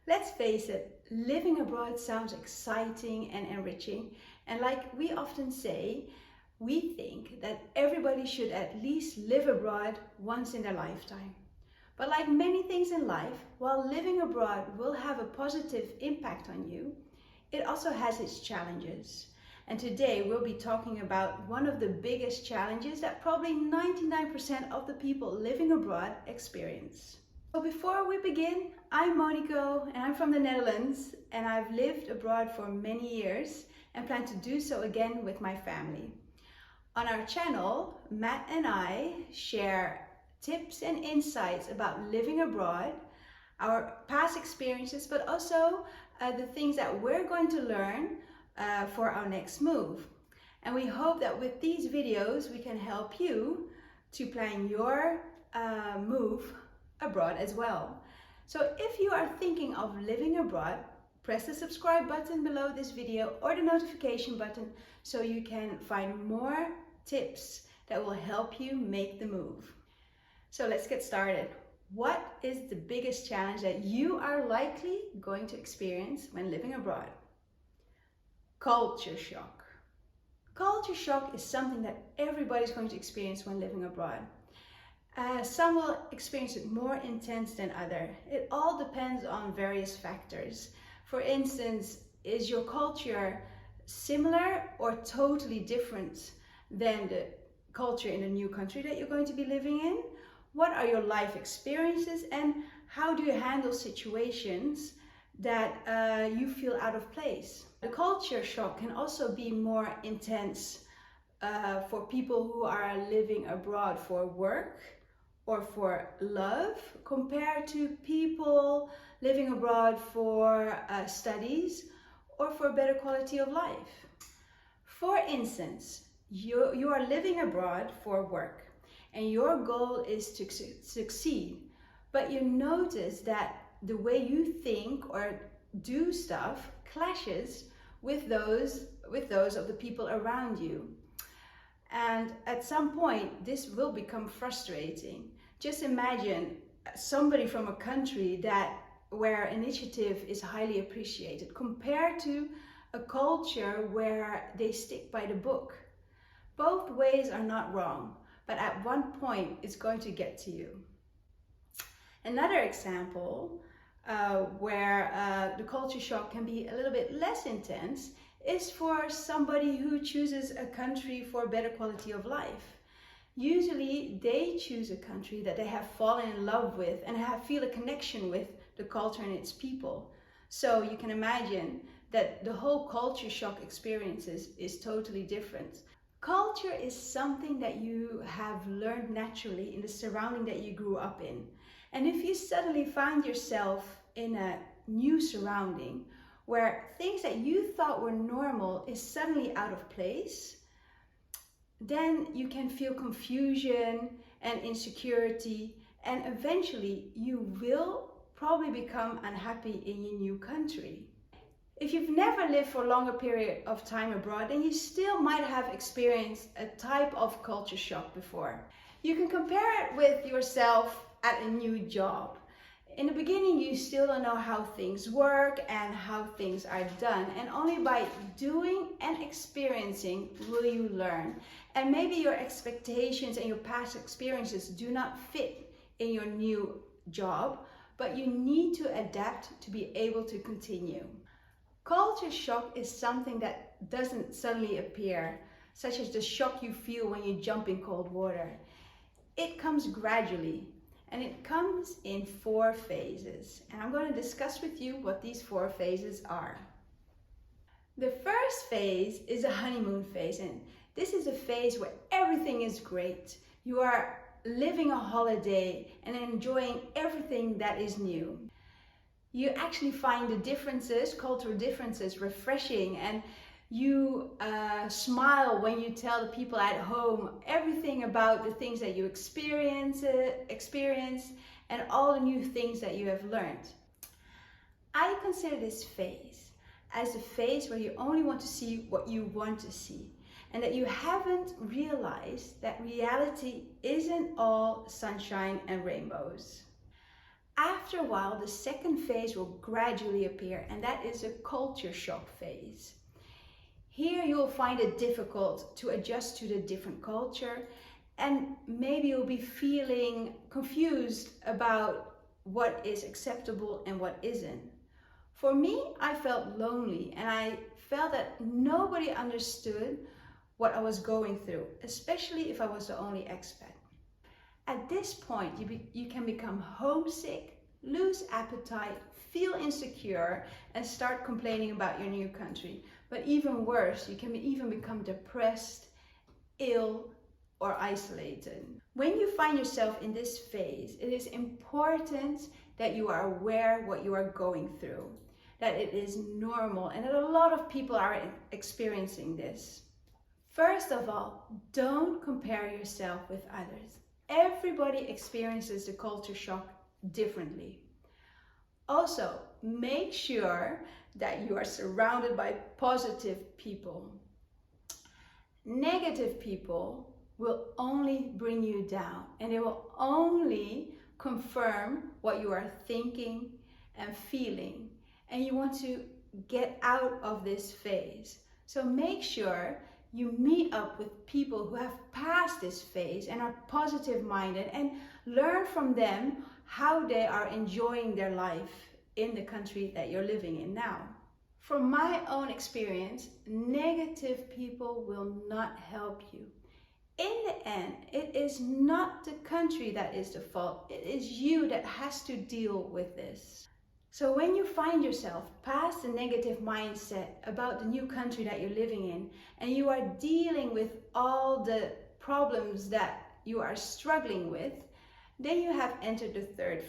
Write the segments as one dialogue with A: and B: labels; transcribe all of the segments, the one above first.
A: Let's face it, living abroad sounds exciting and enriching. And like we often say, we think that everybody should at least live abroad once in their lifetime. But like many things in life, while living abroad will have a positive impact on you, it also has its challenges. And today we'll be talking about one of the biggest challenges that probably 99% of the people living abroad experience. So before we begin, I'm Monico and I'm from the Netherlands, and I've lived abroad for many years and plan to do so again with my family. On our channel, Matt and I share tips and insights about living abroad, our past experiences, but also the things that we're going to learn for our next move. And we hope that with these videos we can help you to plan your move abroad as well. So if you are thinking of living abroad, press the subscribe button below this video or the notification button so you can find more tips that will help you make the move. So let's get started. What is the biggest challenge that you are likely going to experience when living abroad? Culture shock. Culture shock is something that everybody's going to experience when living abroad. Some will experience it more intense than others. It all depends on various factors. For instance, is your culture similar or totally different than the culture in the new country that you're going to be living in? What are your life experiences, and how do you handle situations that you feel out of place? The culture shock can also be more intense for people who are living abroad for work or for love, compared to people living abroad for studies or for better quality of life. For instance, you are living abroad for work and your goal is to succeed, but you notice that the way you think or do stuff clashes with those of the people around you. And at some point, this will become frustrating. Just imagine somebody from a country where initiative is highly appreciated compared to a culture where they stick by the book. Both ways are not wrong, but at one point it's going to get to you. Another example where the culture shock can be a little bit less intense is for somebody who chooses a country for better quality of life. Usually they choose a country that they have fallen in love with and feel a connection with the culture and its people. So you can imagine that the whole culture shock experience is totally different. Culture is something that you have learned naturally in the surrounding that you grew up in. And if you suddenly find yourself in a new surrounding where things that you thought were normal is suddenly out of place, then you can feel confusion and insecurity, and eventually you will probably become unhappy in your new country. If you've never lived for a longer period of time abroad, then you still might have experienced a type of culture shock before. You can compare it with yourself at a new job. In the beginning, you still don't know how things work and how things are done. And only by doing and experiencing will you learn. And maybe your expectations and your past experiences do not fit in your new job, but you need to adapt to be able to continue. Culture shock is something that doesn't suddenly appear, such as the shock you feel when you jump in cold water. It comes gradually. And it comes in 4 phases. And I'm going to discuss with you what these 4 phases are. The first phase is a honeymoon phase. And this is a phase where everything is great. You are living a holiday and enjoying everything that is new. You actually find the differences, cultural differences, refreshing, and you smile when you tell the people at home everything about the things that you experience and all the new things that you have learned. I consider this phase as a phase where you only want to see what you want to see, and that you haven't realized that reality isn't all sunshine and rainbows. After a while, the second phase will gradually appear, and that is a culture shock phase. Here you will find it difficult to adjust to the different culture, and maybe you'll be feeling confused about what is acceptable and what isn't. For me, I felt lonely, and I felt that nobody understood what I was going through, especially if I was the only expat. At this point, you can become homesick, lose appetite, feel insecure, and start complaining about your new country. But even worse, you can even become depressed, ill, or isolated. When you find yourself in this phase, it is important that you are aware what you are going through, that it is normal, and that a lot of people are experiencing this. First of all, don't compare yourself with others. Everybody experiences the culture shock differently. Also, make sure that you are surrounded by positive people. Negative people will only bring you down, and they will only confirm what you are thinking and feeling, and you want to get out of this phase. So make sure you meet up with people who have passed this phase and are positive minded, and learn from them how they are enjoying their life in the country that you're living in now. From my own experience, negative people will not help you. In the end, it is not the country that is the fault. It is you that has to deal with this. So when you find yourself past the negative mindset about the new country that you're living in, and you are dealing with all the problems that you are struggling with, then you have entered the third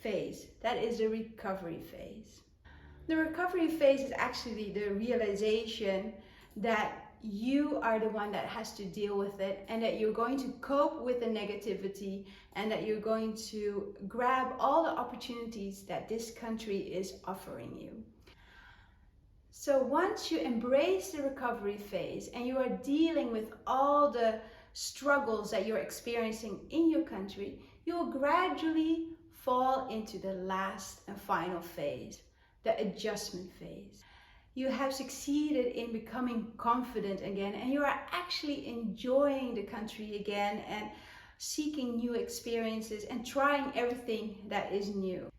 A: phase. That is the recovery phase. The recovery phase is actually the realization that you are the one that has to deal with it, and that you're going to cope with the negativity, and that you're going to grab all the opportunities that this country is offering you. So once you embrace the recovery phase and you are dealing with all the struggles that you're experiencing in your country, you will gradually fall into the last and final phase, the adjustment phase. You have succeeded in becoming confident again, and you are actually enjoying the country again and seeking new experiences and trying everything that is new.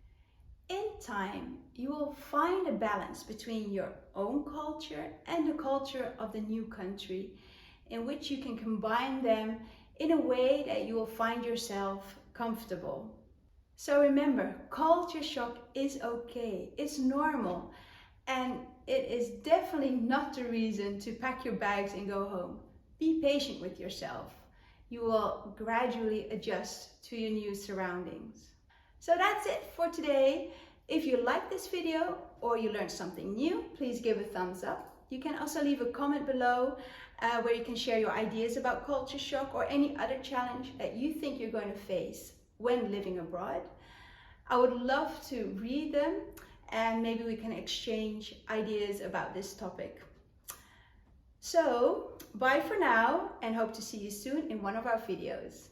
A: In time, you will find a balance between your own culture and the culture of the new country, in which you can combine them in a way that you will find yourself comfortable. So remember, culture shock is okay, it's normal, and it is definitely not the reason to pack your bags and go home. Be patient with yourself. You will gradually adjust to your new surroundings. So that's it for today. If you like this video or you learned something new, please give a thumbs up. You can also leave a comment below where you can share your ideas about culture shock or any other challenge that you think you're going to face when living abroad. I would love to read them, and maybe we can exchange ideas about this topic. So, bye for now, and hope to see you soon in one of our videos.